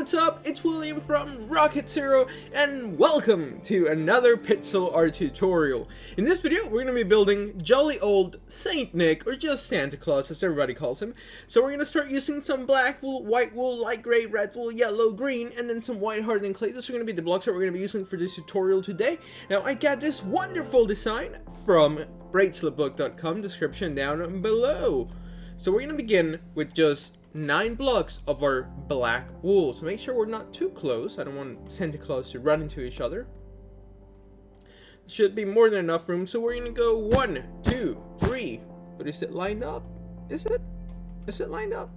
what's up? It's William from Rocket Zero, and welcome to another pixel art tutorial. In this video, we're going to be building jolly old Saint Nick, or just Santa Claus as everybody calls him. So we're going to start using some black wool, white wool, light gray, red wool, yellow, green, and then some white hardened clay. Those are going to be the blocks that we're going to be using for this tutorial today. Now, I got this wonderful design from braceletbook.com, description down below. So we're going to begin with just 9 blocks of our black wool. So make sure we're not too close. I don't want Santa Claus to run into each other. Should be more than enough room. So we're going to go 1, 2, 3. But is it lined up? Is it? Is it lined up?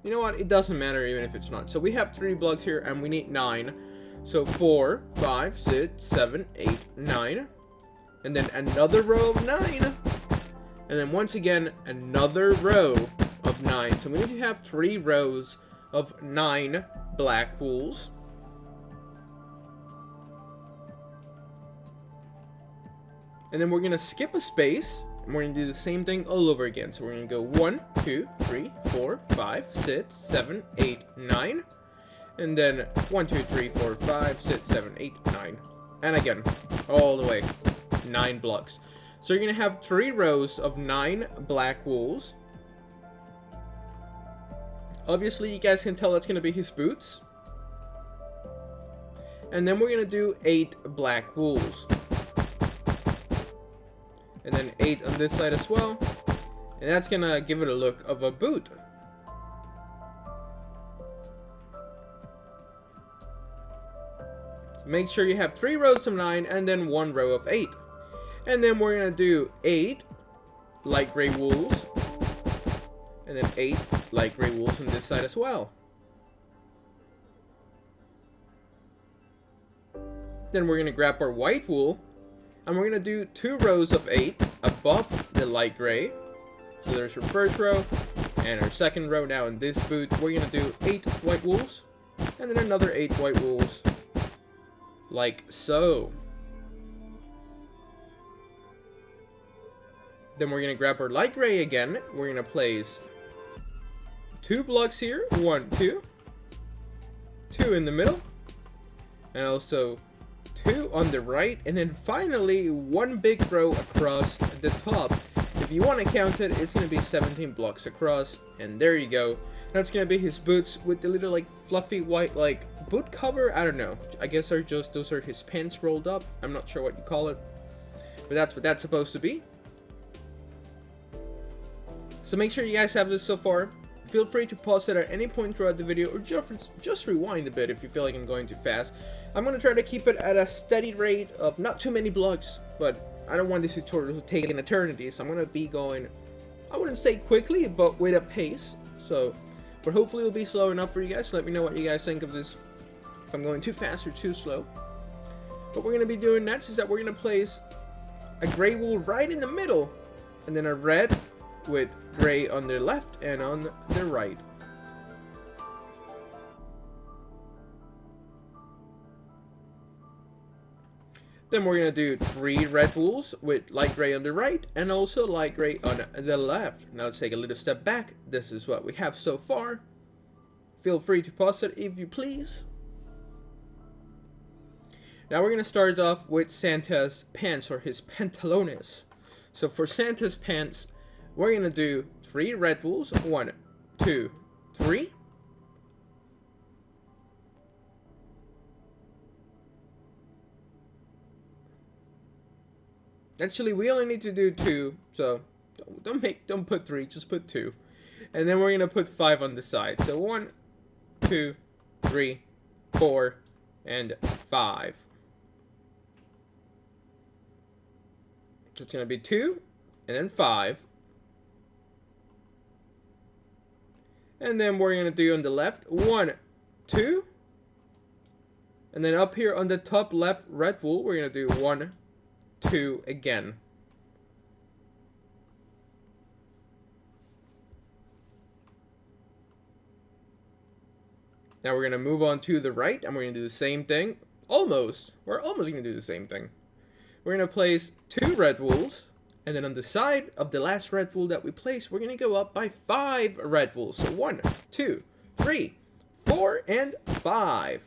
You know what? It doesn't matter even if it's not. So we have 3 blocks here and we need 9. So 4, 5, 6, 7, 8, 9. And then another row of 9. And then once again, another row of 9. So we need to have 3 rows of 9 black wools. And then we're going to skip a space, and we're going to do the same thing all over again. So we're going to go 1, 2, 3, 4, 5, 6, 7, 8, 9. And then 1, 2, 3, 4, 5, 6, 7, 8, 9. And again, all the way, 9 blocks. So you're going to have 3 rows of 9 black wools. Obviously, you guys can tell that's going to be his boots. And then we're going to do 8 black wools. And then 8 on this side as well. And that's going to give it a look of a boot. So make sure you have 3 rows of 9 and then 1 row of 8. And then we're going to do 8 light gray wools. And then 8 light gray wools on this side as well. Then we're going to grab our white wool. And we're going to do 2 rows of 8 above the light gray. So there's our first row and our second row. Now in this boot, we're going to do 8 white wools. And then another 8 white wools. Like so. Then we're going to grab our light gray again. We're going to place 2 blocks here. 1, 2. 2 in the middle. And also 2 on the right. And then finally 1 big row across the top. If you want to count it, it's going to be 17 blocks across. And there you go. That's going to be his boots with the little like fluffy white like boot cover. I don't know. I guess those are his pants rolled up. I'm not sure what you call it. But that's what that's supposed to be. So make sure you guys have this so far. Feel free to pause it at any point throughout the video, or just rewind a bit if you feel like I'm going too fast. I'm going to try to keep it at a steady rate of not too many blocks, but I don't want this tutorial to take an eternity, so I'm going to be going, I wouldn't say quickly, but with a pace. So, but hopefully it'll be slow enough for you guys. Let me know what you guys think of this, if I'm going too fast or too slow. What we're going to be doing next is that we're going to place a gray wool right in the middle, and then a red with gray on the left and on the right. Then we're going to do 3 red wools with light gray on the right and also light gray on the left. Now let's take a little step back. This is what we have so far. Feel free to pause it if you please. Now we're going to start off with Santa's pants, or his pantalones. So for Santa's pants, we're going to do 3 red wools. 1, 2, 3. Actually, we only need to do 2, so don't put 3, just put 2. And then we're going to put 5 on the side. So 1, 2, 3, 4, and 5. So it's going to be 2, and then 5. And then we're going to do on the left 1, 2. And then up here on the top left red wool, we're going to do 1, 2 again. Now we're going to move on to the right, and we're going to do the same thing. Almost. We're almost going to do the same thing. We're going to place 2 red wools. And then on the side of the last red wool that we placed, we're going to go up by 5 red wools. So 1, 2, 3, 4, and 5.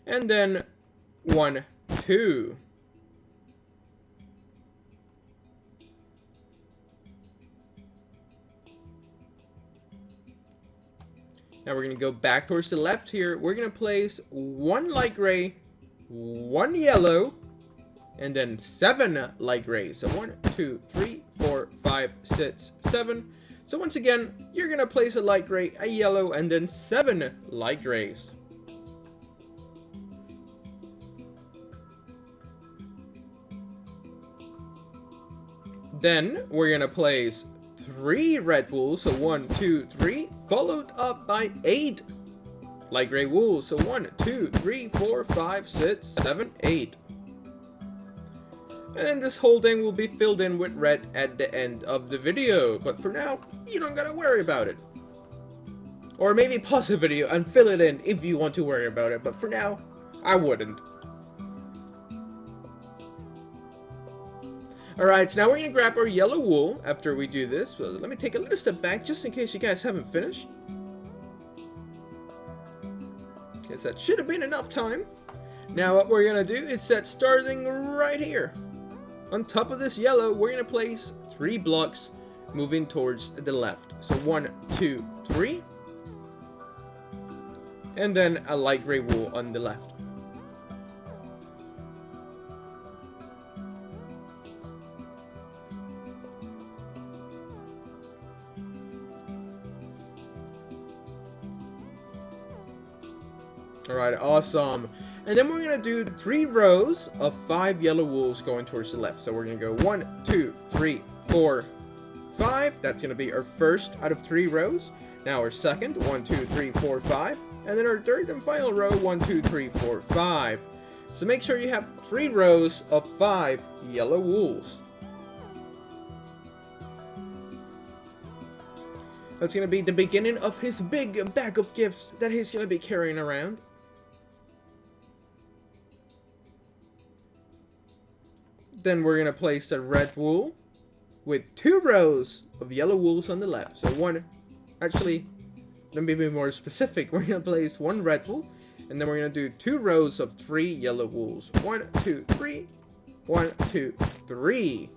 And then 1, 2. Now we're going to go back towards the left here. We're going to place 1 light gray, 1 yellow, and then 7 light grays. So 1, 2, 3, 4, 5, 6, 7. So once again, you're going to place a light gray, a yellow, and then 7 light grays. Then we're going to place 3 red wools, so 1, 2, 3, followed up by 8 light gray wools, so 1, 2, 3, 4, 5, 6, 7, 8. And then this whole thing will be filled in with red at the end of the video, but for now, you don't gotta worry about it. Or maybe pause the video and fill it in if you want to worry about it, but for now, I wouldn't. Alright, so now we're going to grab our yellow wool after we do this. So let me take a little step back just in case you guys haven't finished. Okay, so that should have been enough time. Now what we're going to do is set starting right here. On top of this yellow, we're going to place 3 blocks moving towards the left. So 1, 2, 3. And then a light gray wool on the left. Alright, awesome. And then we're going to do 3 rows of 5 yellow wools going towards the left. So we're going to go 1, 2, 3, 4, 5. That's going to be our first out of 3 rows. Now our second, 1, 2, 3, 4, 5. And then our third and final row, 1, 2, 3, 4, 5. So make sure you have 3 rows of 5 yellow wools. That's going to be the beginning of his big bag of gifts that he's going to be carrying around. Then we're going to place a red wool with 2 rows of yellow wools on the left. So actually, let me be more specific. We're going to place 1 red wool, and then we're going to do 2 rows of 3 yellow wools. 1, 2, 3, 1, 2, 3.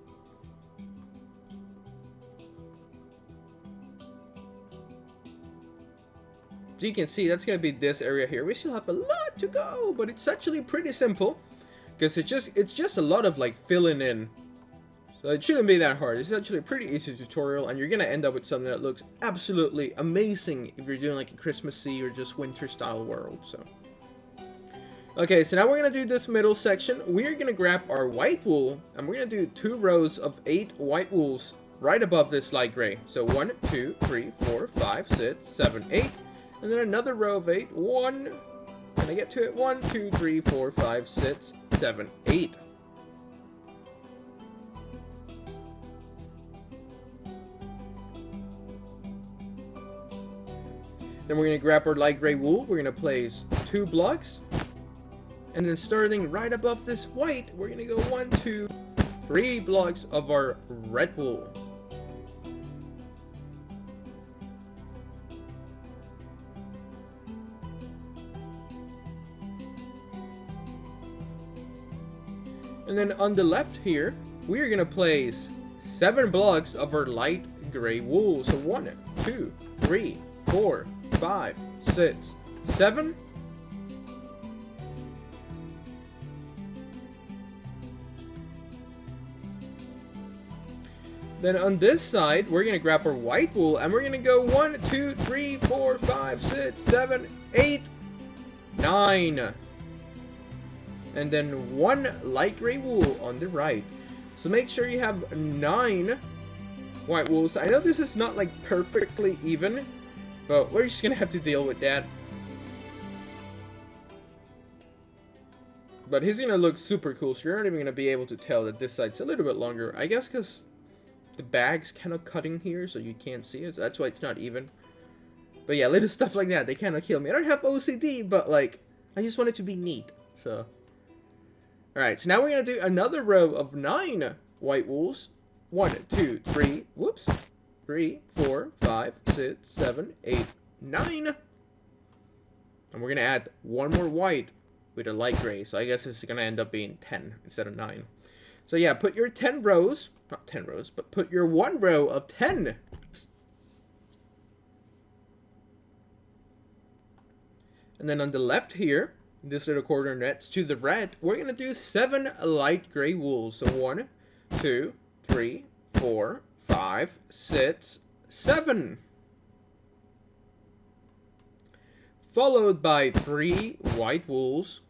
So you can see that's going to be this area here. We still have a lot to go, but it's actually pretty simple. Because it's just a lot of like filling in. So it shouldn't be that hard. It's actually a pretty easy tutorial, and you're going to end up with something that looks absolutely amazing if you're doing like a Christmassy or just winter style world. So okay, so now we're going to do this middle section. We're going to grab our white wool, and we're going to do 2 rows of 8 white wools right above this light gray. So 1, 2, 3, 4, 5, 6, 7, 8. And then another row of 8. Can I get to it? 1, 2, 3, 4, 5, 6, 7, 8. Then we're going to grab our light gray wool. We're going to place 2 blocks. And then starting right above this white, we're going to go 1, 2, 3 blocks of our red wool. And then on the left here, we are going to place 7 blocks of our light gray wool. So 1, 2, 3, 4, 5, 6, 7. Then on this side, we're going to grab our white wool, and we're going to go 1, 2, 3, 4, 5, 6, 7, 8, 9. And then 1 light gray wool on the right. So make sure you have 9 white wools. I know this is not like perfectly even, but we're just gonna have to deal with that. But he's gonna look super cool, so you're not even gonna be able to tell that this side's a little bit longer. I guess because the bag's kind of cutting here, so you can't see it. So that's why it's not even. But yeah, little stuff like that, they kind of kill me. I don't have OCD, but like, I just want it to be neat, so. Alright, so now we're going to do another row of 9 white wools. 1, 2, 3, whoops, 3, 4, 5, 6, 7, 8, 9. And we're going to add one more white with a light gray. So I guess this is going to end up being 10 instead of 9. So yeah, put your 10 rows, not 10 rows, but put your 1 row of 10. And then on the left here, this little corner next to the red, we're going to do 7 light gray wools. So 1, 2, 3, 4, 5, 6, 7. Followed by 3 white wools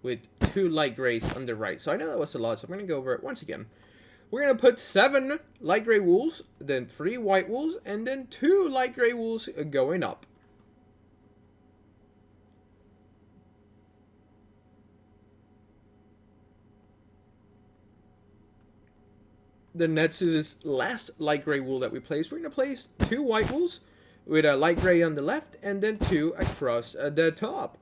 with 2 light grays on the right. So I know that was a lot, so I'm going to go over it once again. We're going to put 7 light gray wools, then 3 white wools, and then 2 light gray wools going up. Then next to this last light gray wool that we placed, we're going to place 2 white wools with a light gray on the left and then 2 across the top.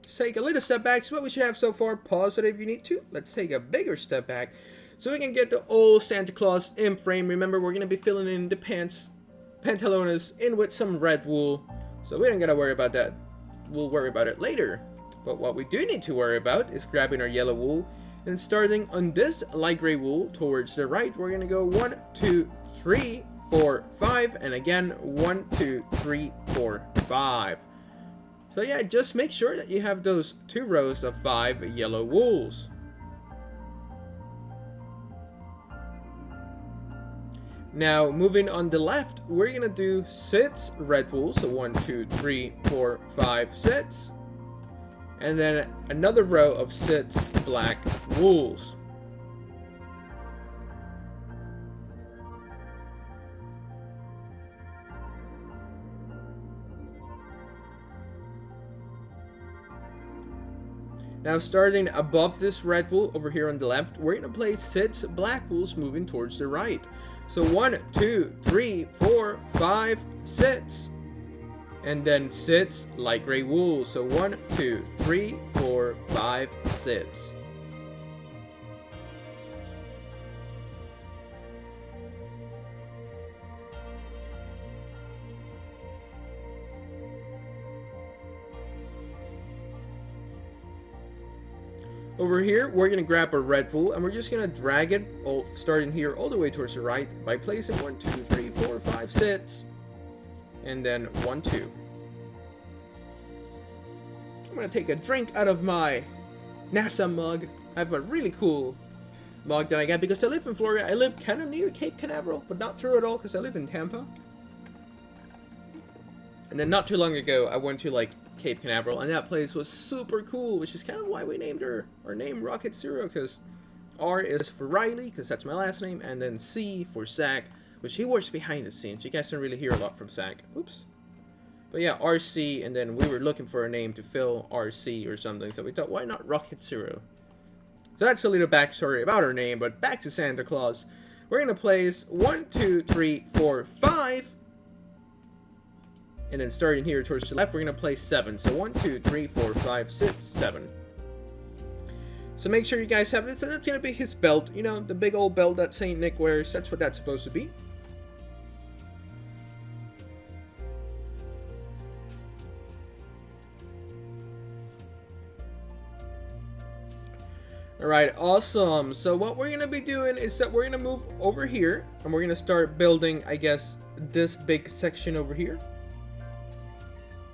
Let's take a little step back. So what we should have so far, pause it if you need to. Let's take a bigger step back so we can get the old Santa Claus in frame. Remember, we're going to be filling in the pantalones in with some red wool, so we don't got to worry about that. We'll worry about it later. But what we do need to worry about is grabbing our yellow wool and starting on this light gray wool towards the right. We're going to go 1, 2, 3, 4, 5, and again 1, 2, 3, 4, 5. So yeah, just make sure that you have those 2 rows of 5 yellow wools. Now, moving on the left, we're going to do 6 red wools. So 1, 2, 3, 4, 5, 6. And then another row of 6 black wools. Now, starting above this red wool over here on the left, we're going to place 6 black wools moving towards the right. So 1, 2, 3, 4, 5, 6. And then 6 light gray wool. So 1, 2, 3, 4, 5, 6. Over here, we're going to grab a red wool and we're just going to drag it, starting here all the way towards the right by placing 1, 2, 3, 4, 5, 6. And then 1, 2. I'm gonna take a drink out of my NASA mug. I have a really cool mug that I got because I live in Florida. I live kind of near Cape Canaveral, but not through it all because I live in Tampa. And then not too long ago, I went to like Cape Canaveral, and that place was super cool, which is kind of why we named our name Rocket Zero, because R is for Riley, because that's my last name, and then C for Zach, which he works behind the scenes. You guys don't really hear a lot from Zach. Oops. But yeah, RC, and then we were looking for a name to fill RC or something, so we thought, why not Rocket Zero? So that's a little backstory about our name, but back to Santa Claus. We're going to place 1, 2, 3, 4, 5. And then starting here towards the left, we're going to place 7. So 1, 2, 3, 4, 5, 6, 7. So make sure you guys have this, and that's going to be his belt. You know, the big old belt that Saint Nick wears. That's what that's supposed to be. Alright, awesome. So what we're going to be doing is that we're going to move over here, and we're going to start building, I guess, this big section over here.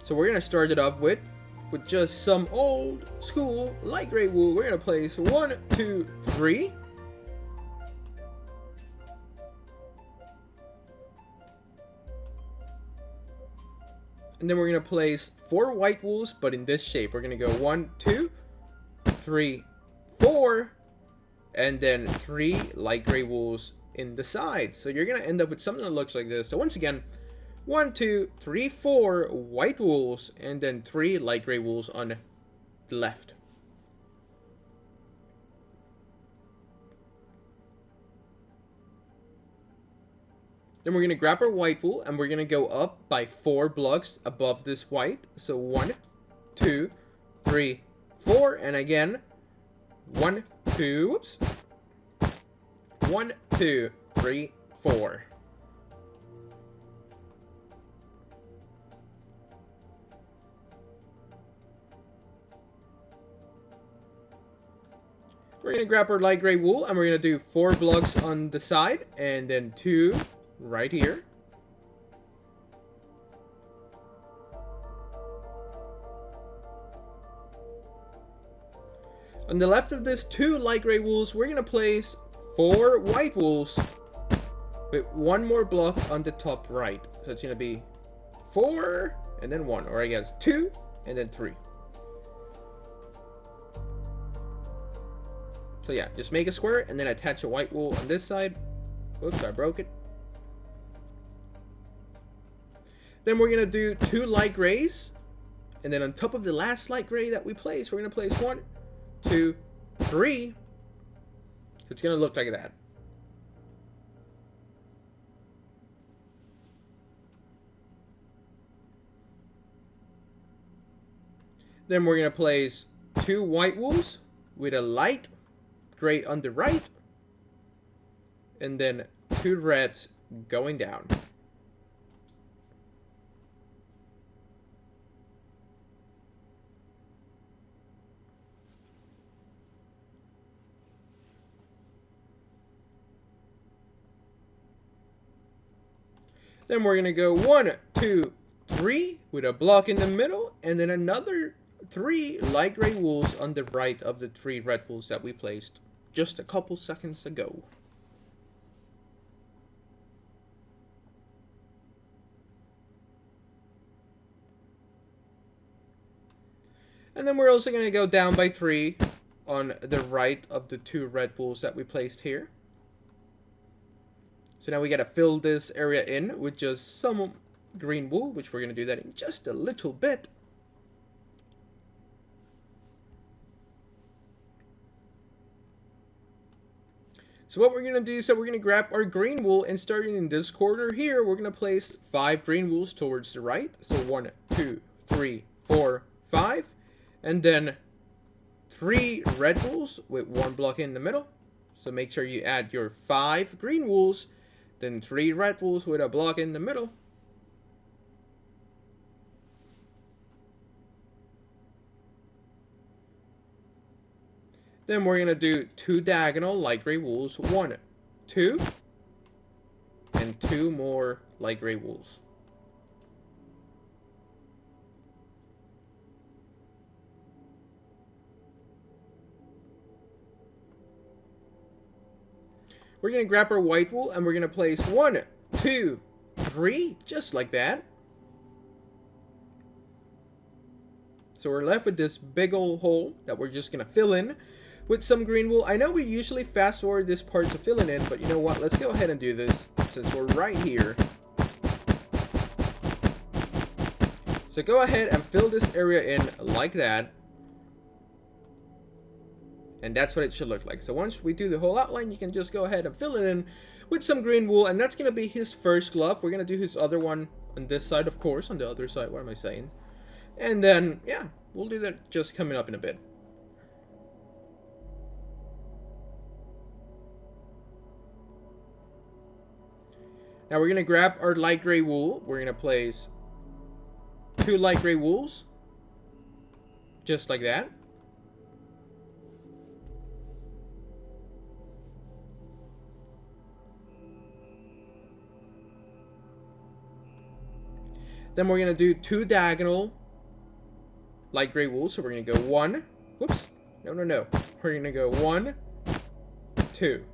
So we're going to start it off with just some old school light gray wool. We're going to place 1, 2, 3. And then we're going to place 4 white wools, but in this shape. We're going to go 1, 2, 3, 4, and then 3 light gray wools in the sides. So you're going to end up with something that looks like this. So once again, 1, 2, 3, 4 white wools, and then 3 light gray wools on the left. Then we're going to grab our white wool, and we're going to go up by 4 blocks above this white. So 1, 2, 3, 4, and again, 1, 2, whoops, 1, 2, 3, 4. We're going to grab our light gray wool, and we're going to do 4 blocks on the side, and then 2 right here. On the left of this 2 light gray wools, we're going to place 4 white wools with 1 more block on the top right. So it's going to be 4 and then 1, or I guess 2 and then 3. So yeah, just make a square and then attach a white wool on this side. Oops, I broke it. Then we're going to do 2 light grays. And then on top of the last light gray that we place, we're going to place 1, 2, 3. It's going to look like that. Then we're going to place 2 white wools with a light gray on the right, and then 2 reds going down. Then we're gonna go 1, 2, 3 with a block in the middle, and then another 3 light gray wools on the right of the 3 red wools that we placed just a couple seconds ago. And then we're also going to go down by 3 on the right of the 2 red wools that we placed here. So now we got to fill this area in with just some green wool, which we're going to do that in just a little bit. So what we're going to do is we're going to grab our green wool, and starting in this corner here, we're going to place 5 green wools towards the right. So 1, 2, 3, 4, 5. And then 3 red wools with 1 block in the middle. So make sure you add your 5 green wools, then 3 red wools with a block in the middle. Then we're going to do 2 diagonal light gray wools, 1, 2, and 2 more light gray wools. We're going to grab our white wool and we're going to place 1, 2, 3, just like that. So we're left with this big old hole that we're just going to fill in with some green wool. I know we usually fast forward this part to filling in, but you know what? Let's go ahead and do this since we're right here. So go ahead and fill this area in like that. And that's what it should look like. So once we do the whole outline, you can just go ahead and fill it in with some green wool. And that's going to be his first glove. We're going to do his other one on this side, of course. On the other side, what am I saying? And then, yeah, we'll do that just coming up in a bit. Now we're going to grab our light gray wool. We're going to place 2 light gray wools. Just like that. Then we're going to do 2 diagonal light gray wool. So we're going to go 1. Whoops. No. We're going to go 1, 2.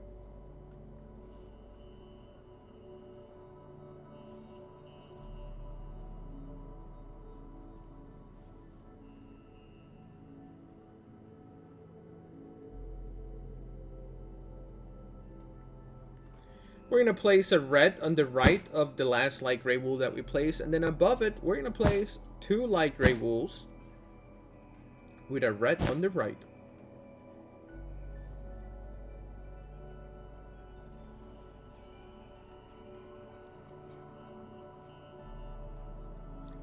We're going to place a red on the right of the last light gray wool that we placed. And then above it, we're going to place 2 light gray wools with a red on the right.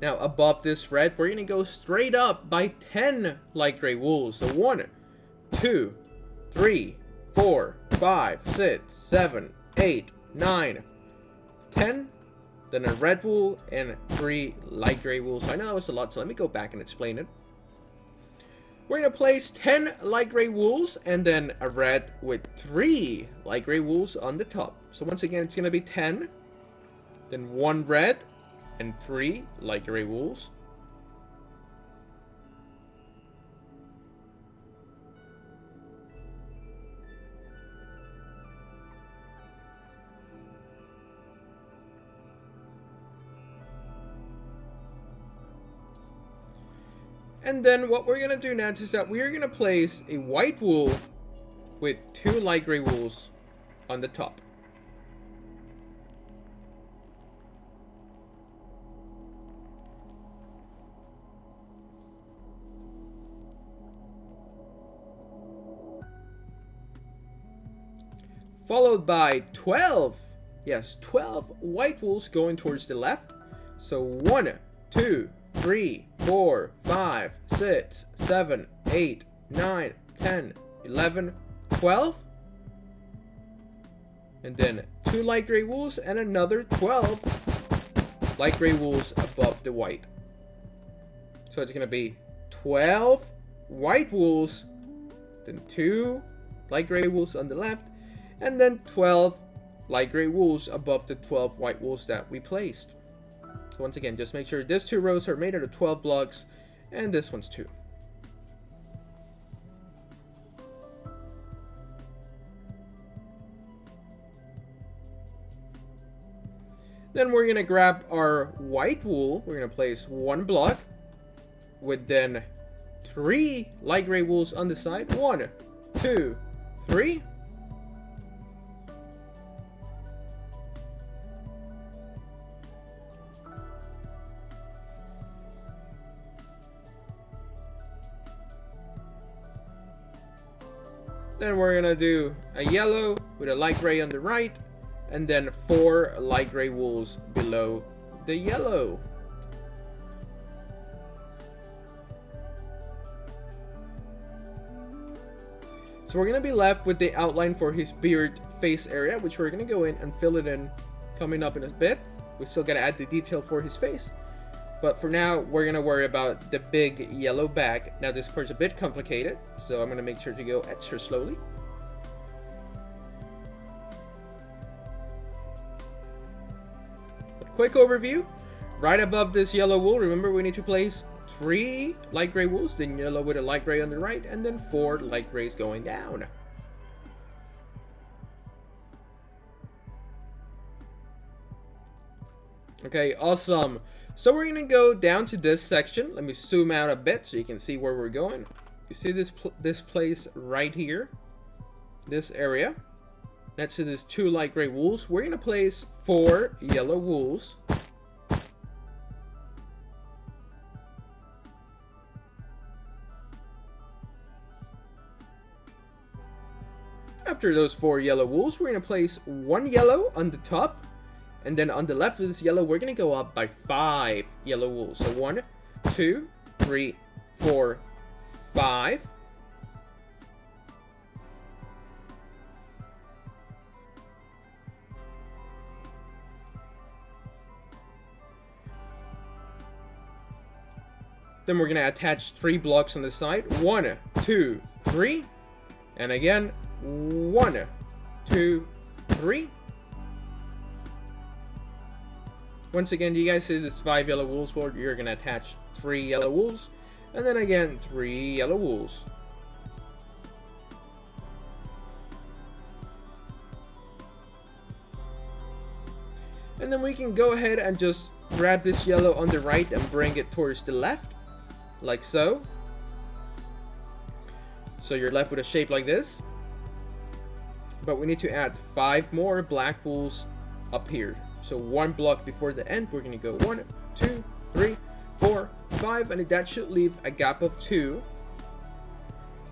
Now above this red, we're gonna go straight up by 10 light gray wools. So 1, 2, 3, 4, 5, 6, 7, 8, 9, 10. Then a red wool and 3 light gray wools. So I know that was a lot, so let me go back and explain it. We're going to place 10 light gray wools and then a red with 3 light gray wools on the top. So once again, it's going to be 10, then 1 red and 3 light gray wools. And then what we're going to do next is that we are going to place a white wool with 2 light gray wools on the top. Followed by 12. Yes, 12 white wools going towards the left. So 1, 2, 3, 4, 5, 6, 7, 8, 9, 10, 11, 12. And then 2 light gray wools and another 12 light gray wools above the white. So it's going to be 12 white wools, then 2 light gray wools on the left, and then 12 light gray wools above the 12 white wools that we placed. So once again, just make sure these 2 rows are made out of 12 blocks, and this one's 2. Then we're going to grab our white wool. We're going to place 1 block with then 3 light gray wools on the side. 1, 2, 3. Then we're gonna do a yellow with a light gray on the right, and then 4 light gray wools below the yellow. So we're gonna be left with the outline for his beard face area, which we're gonna go in and fill it in coming up in a bit. We still gotta add the detail for his face. But for now, we're going to worry about the big yellow bag. Now, this part's a bit complicated, so I'm going to make sure to go extra slowly. But quick overview. Right above this yellow wool, remember we need to place 3 light gray wools, then yellow with a light gray on the right, and then 4 light grays going down. Okay, awesome. So we're going to go down to this section. Let me zoom out a bit so you can see where we're going. You see this place right here? This area. Next to this 2 light gray wools, we're going to place 4 yellow wools. After those 4 yellow wools, we're going to place 1 yellow on the top. And then on the left of this yellow, we're going to go up by 5 yellow wools. So 1, 2, 3, 4, 5. Then we're going to attach 3 blocks on the side. 1, 2, 3. And again, 1, 2, 3. Once again, you guys see this 5 yellow wools where you're going to attach 3 yellow wools. And then again, 3 yellow wools. And then we can go ahead and just grab this yellow on the right and bring it towards the left. Like so. So you're left with a shape like this. But we need to add 5 more black wools up here. So 1 block before the end, we're going to go 1, 2, 3, 4, 5, and that should leave a gap of 2.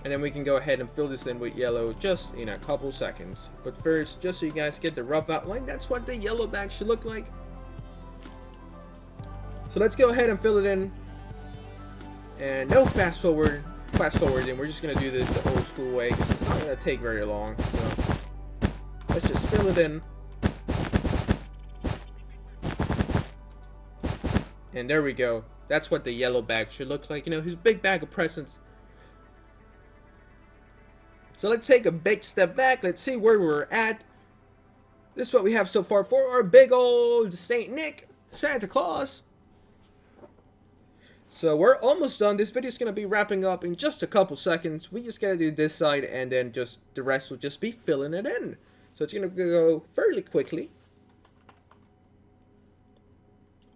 And then we can go ahead and fill this in with yellow just in a couple seconds. But first, just so you guys get the rough outline, that's what the yellow bag should look like. So let's go ahead and fill it in. And no fast forwarding. We're just gonna do this the old school way because it's not gonna take very long. So let's just fill it in. And there we go. That's what the yellow bag should look like. You know, his big bag of presents. So let's take a big step back. Let's see where we're at. This is what we have so far for our big old Saint Nick, Santa Claus. So we're almost done. This video is going to be wrapping up in just a couple seconds. We just got to do this side and then just the rest will just be filling it in. So it's going to go fairly quickly.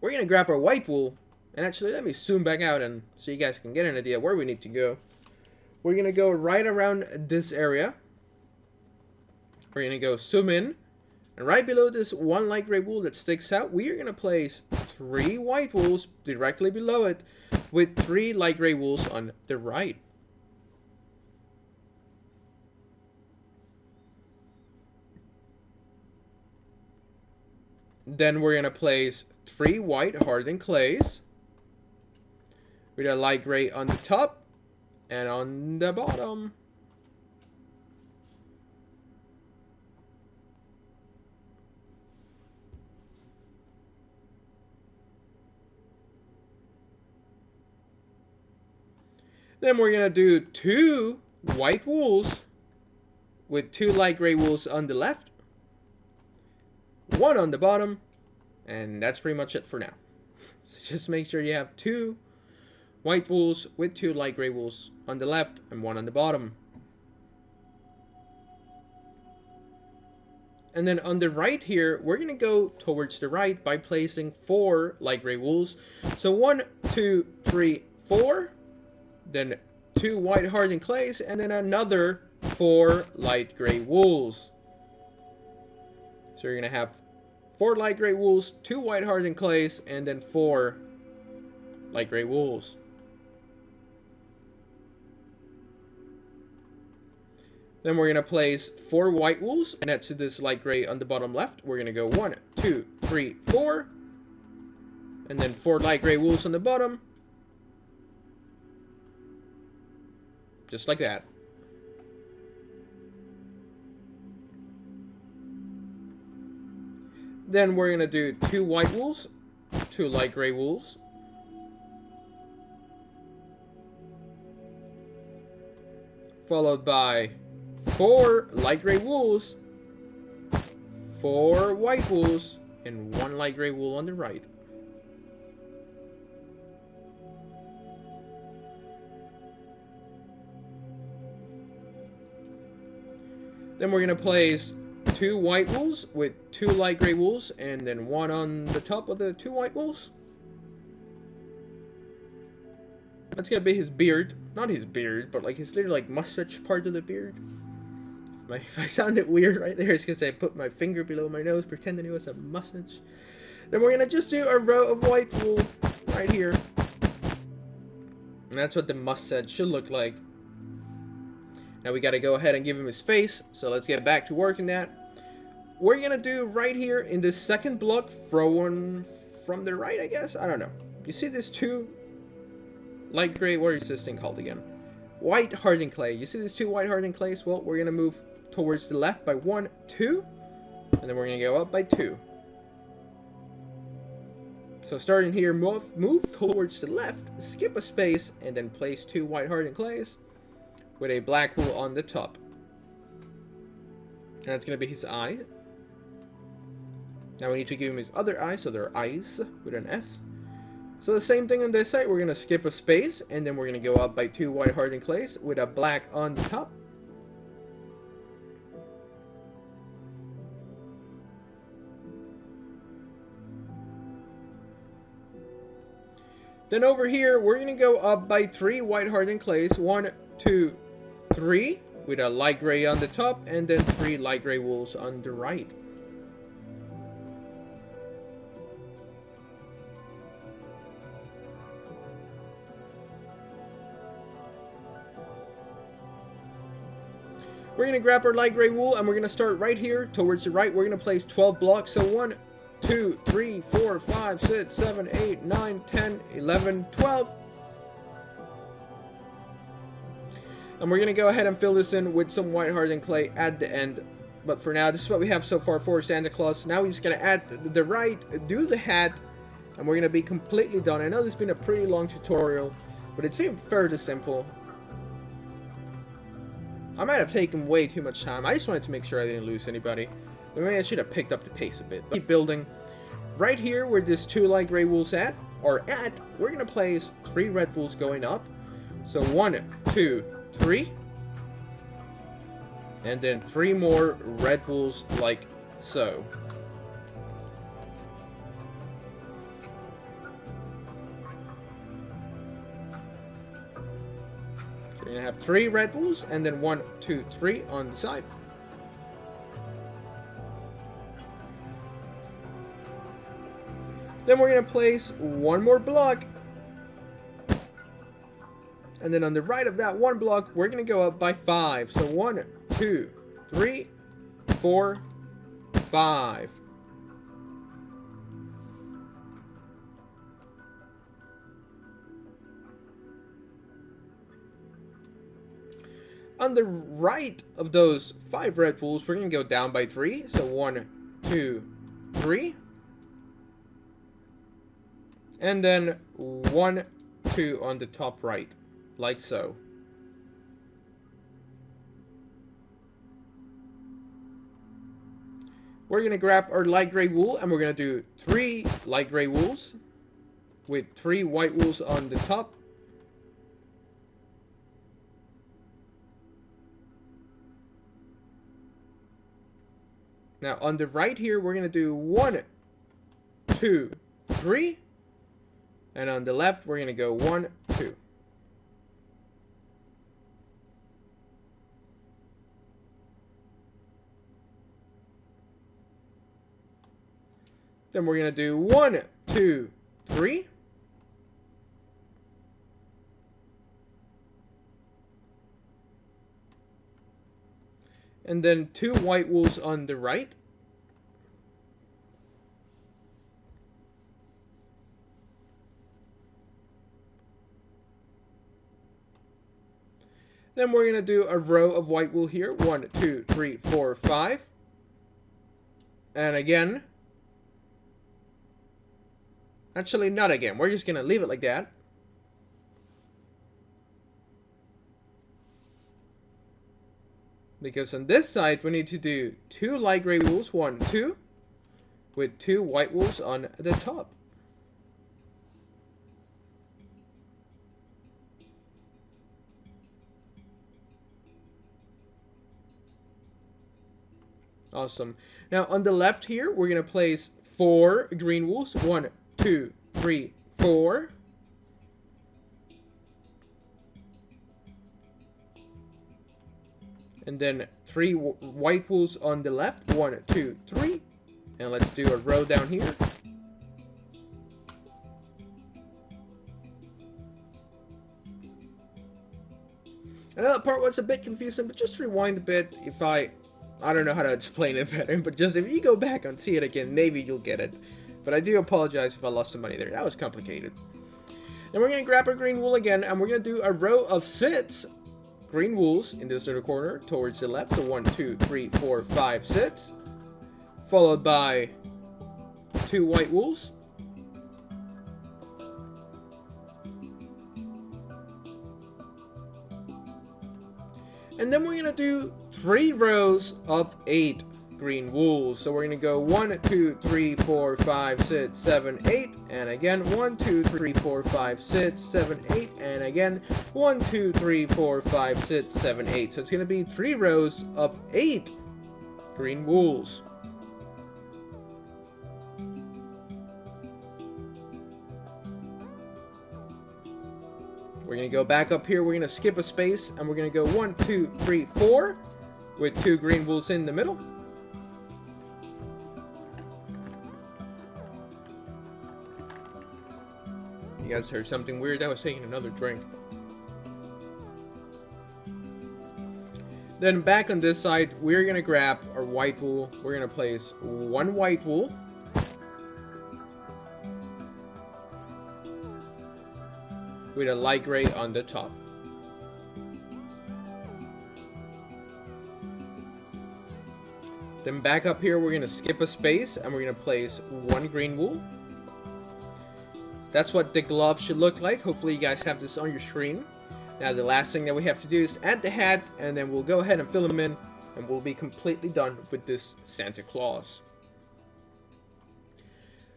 We're going to grab our white wool. And actually, let me zoom back out and so you guys can get an idea where we need to go. We're going to go right around this area. We're going to go zoom in. And right below this one light gray wool that sticks out, we are going to place 3 white wools directly below it with 3 light gray wools on the right. Then we're going to place 3 white hardened clays with a light gray on the top and on the bottom. Then we're going to do 2 white wools with 2 light gray wools on the left, 1 on the bottom, and that's pretty much it for now. So just make sure you have 2 white wools with 2 light gray wools on the left and 1 on the bottom. And then on the right here, we're going to go towards the right by placing 4 light gray wools. So 1, 2, 3, 4. Then 2 white hardened clays, and then another 4 light gray wools. So you're going to have 4 light gray wools, 2 white hardened clays, and then 4 light gray wools. Then we're going to place 4 white wools, and that's this light gray on the bottom left. We're going to go 1, 2, 3, 4. And then 4 light gray wools on the bottom. Just like that. Then we're going to do 2 white wools, 2 light gray wools. Followed by 4 light gray wools, 4 white wools, and 1 light gray wool on the right. Then we're going to place 2 white wools with 2 light gray wools and then 1 on the top of the 2 white wools. That's going to be his beard. Not his beard, but like his little like mustache part of the beard. If I sounded weird right there, it's because I put my finger below my nose pretending it was a mustache. Then we're going to just do a row of white wool right here. And that's what the mustache should look like. Now we got to go ahead and give him his face, so let's get back to working that. We're going to do right here in this second block, throw one from the right, I guess? I don't know. You see these 2 light gray, what is this thing called again? White hardened clay. You see these 2 white hardened clays? Well, we're going to move towards the left by 1, 2, and then we're going to go up by 2. So starting here, move towards the left, skip a space, and then place 2 white hardened clays with a black wool on the top. And that's going to be his eye. Now we need to give him his other eye, so they're eyes with an S. So the same thing on this side, we're going to skip a space, and then we're going to go up by 2 white hardened clays with a black on the top. Then over here, we're going to go up by 3 white hardened clays, 1, 2, 3, with a light gray on the top, and then 3 light gray wools on the right. We're going to grab our light gray wool, and we're going to start right here towards the right. We're going to place 12 blocks, so 1, 2, 3, 4, 5, 6, 7, 8, 9, 10, 11, 12. And we're going to go ahead and fill this in with some white hardened clay at the end. But for now, this is what we have so far for Santa Claus. Now we're just going to add the right, do the hat, and we're going to be completely done. I know this has been a pretty long tutorial, but it's been fairly simple. I might have taken way too much time. I just wanted to make sure I didn't lose anybody. Maybe I should have picked up the pace a bit. But keep building. Right here where this 2 light gray wools we're going to place 3 red wools going up. So 1, 2, 3. And then 3 more red wools like so. We're going to have 3 red wools and then 1, 2, 3 on the side. Then we're going to place 1 more block. And then on the right of that 1 block, we're going to go up by 5. So 1, 2, 3, 4, 5. On the right of those 5 red wools, we're going to go down by 3. So 1, 2, 3. And then 1, 2 on the top right. Like so. We're going to grab our light gray wool and we're going to do 3 light gray wools with 3 white wools on the top. Now on the right here, we're going to do 1, 2, 3. And on the left, we're going to go 1, 2. Then we're going to do 1, 2, 3. And then 2 white wools on the right. Then we're going to do a row of white wool here. 1, 2, 3, 4, 5. And again. Actually, not again. We're just going to leave it like that. Because on this side, we need to do 2 light gray wools. 1, 2. With 2 white wools on the top. Awesome. Now on the left here, we're going to place 4 green wools. 1, 2, 3, 4. And then 3 white wools on the left. 1, 2, 3. And let's do a row down here. Another part was a bit confusing, but just rewind a bit if I don't know how to explain it better, but just if you go back and see it again, maybe you'll get it. But I do apologize if I lost some money there. That was complicated. Then we're going to grab our green wool again, and we're going to do a row of 6 green wools in this little corner towards the left. So 1, 2, 3, 4, 5, 6. Followed by 2 white wools. And then we're going to do 3 rows of 8 green wools. So we're going to go 1, 2, 3, 4, 5, 6, 7, 8. And again, 1, 2, 3, 4, 5, 6, 7, 8. And again, 1, 2, 3, 4, 5, 6, 7, 8. So it's going to be 3 rows of 8 green wools. We're going to go back up here, we're going to skip a space, and we're going to go 1, 2, 3, 4, with 2 green wools in the middle. You guys heard something weird? I was taking another drink. Then back on this side, we're going to grab our white wool. We're going to place 1 white wool. with a light gray on the top. Then back up here, we're going to skip a space and we're going to place one green wool. That's what the glove should look like. Hopefully you guys have this on your screen. Now the last thing that we have to do is add the hat, and then we'll go ahead and fill them in, and we'll be completely done with this Santa Claus.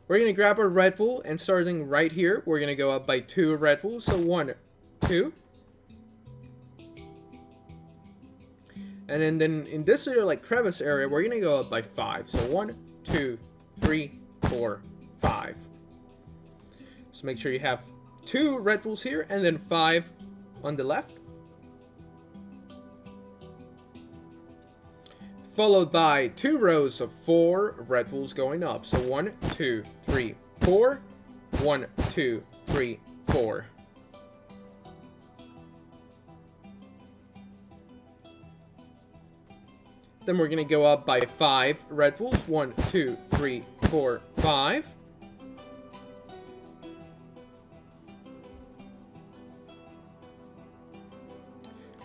We're going to grab our red wool, and starting right here, we're going to go up by 2 red wool. So 1, 2. And then in this little like crevice area, we're going to go up by 5. So 1, 2, 3, 4, 5. So make sure you have 2 red wools here, and then 5 on the left. Followed by 2 rows of 4 red wools going up. So 1, 2, 3, 4. 1, 2, 3, 4. Then we're going to go up by 5 red wools. 1, 2, 3, 4, 5.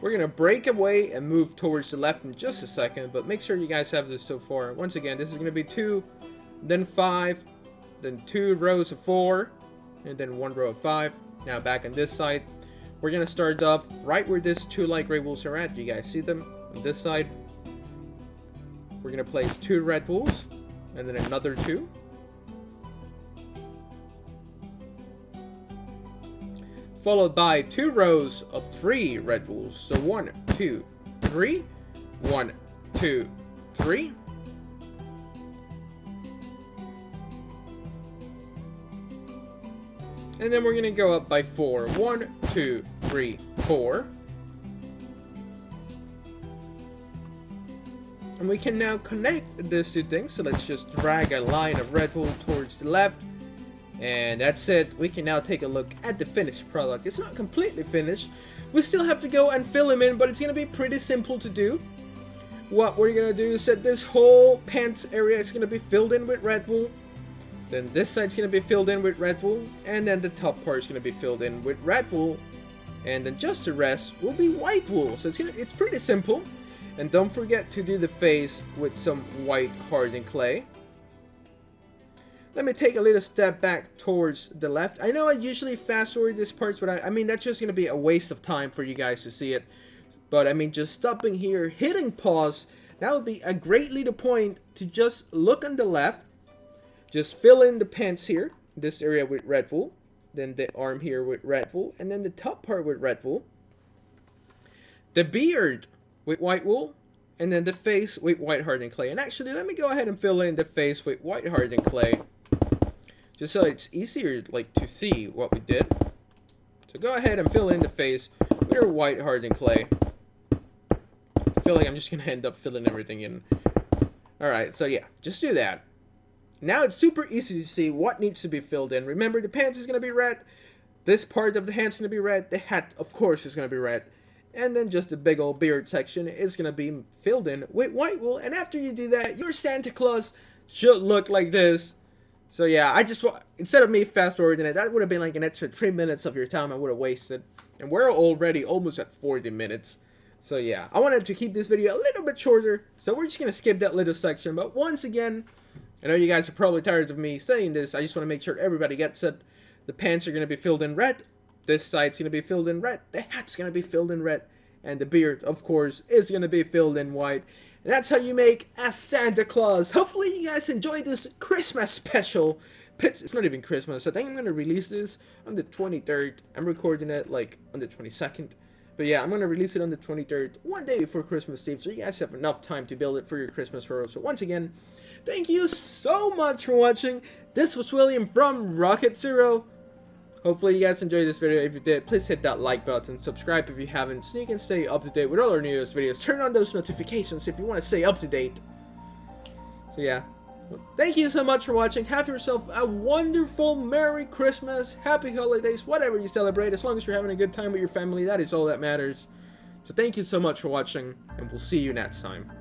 We're going to break away and move towards the left in just a second, but make sure you guys have this so far. Once again, this is going to be 2, then 5, then 2 rows of 4, and then 1 row of 5. Now back on this side, we're going to start off right where this 2 light gray wools are at. You guys see them on this side? We're going to place 2 red wools, and then another 2. Followed by 2 rows of 3 red wools. So 1, 2, 3. 1, 2, 3. And then we're going to go up by 4. 1, 2, 3, 4. And we can now connect these 2 things. So let's just drag a line of red wool towards the left. And that's it. We can now take a look at the finished product. It's not completely finished. We still have to go and fill them in, but it's going to be pretty simple to do. What we're going to do is that this whole pants area is going to be filled in with red wool. Then this side's going to be filled in with red wool. And then the top part is going to be filled in with red wool. And then just the rest will be white wool. So it's pretty simple. And don't forget to do the face with some white hardened clay. Let me take a little step back towards the left. I know I usually fast forward this part, but I mean, that's just going to be a waste of time for you guys to see it. But I mean, just stopping here, hitting pause, that would be a great little point to just look on the left. Just fill in the pants here, this area with red wool. Then the arm here with red wool. And then the top part with red wool. The beard with white wool. And then the face with white hardened clay. And actually, let me go ahead and fill in the face with white hardened clay. Just so it's easier like to see what we did. So go ahead and fill in the face with your white hardened clay. I feel like I'm just going to end up filling everything in. Alright, so yeah, just do that. Now it's super easy to see what needs to be filled in. Remember, the pants is going to be red. This part of the hand's going to be red. The hat, of course, is going to be red. And then just the big old beard section is going to be filled in with white wool. And after you do that, your Santa Claus should look like this. So yeah, instead of me fast forwarding it, that would have been like an extra 3 minutes of your time I would have wasted. And we're already almost at 40 minutes. So yeah, I wanted to keep this video a little bit shorter. So we're just going to skip that little section. But once again, I know you guys are probably tired of me saying this. I just want to make sure everybody gets it. The pants are going to be filled in red. This side's going to be filled in red. The hat's going to be filled in red. And the beard, of course, is going to be filled in white. And that's how you make a Santa Claus. Hopefully you guys enjoyed this Christmas special. It's not even Christmas. I think I'm going to release this on the 23rd. I'm recording it like on the 22nd. But yeah, I'm going to release it on the 23rd, one day before Christmas Eve. So you guys have enough time to build it for your Christmas photo. So once again, thank you so much for watching. This was William from Rocket Zero. Hopefully you guys enjoyed this video. If you did, please hit that like button, subscribe if you haven't, so you can stay up to date with all our newest videos. Turn on those notifications if you want to stay up to date. So yeah, well, thank you so much for watching. Have yourself a wonderful Merry Christmas, Happy Holidays, whatever you celebrate. As long as you're having a good time with your family, that is all that matters. So thank you so much for watching, and we'll see you next time.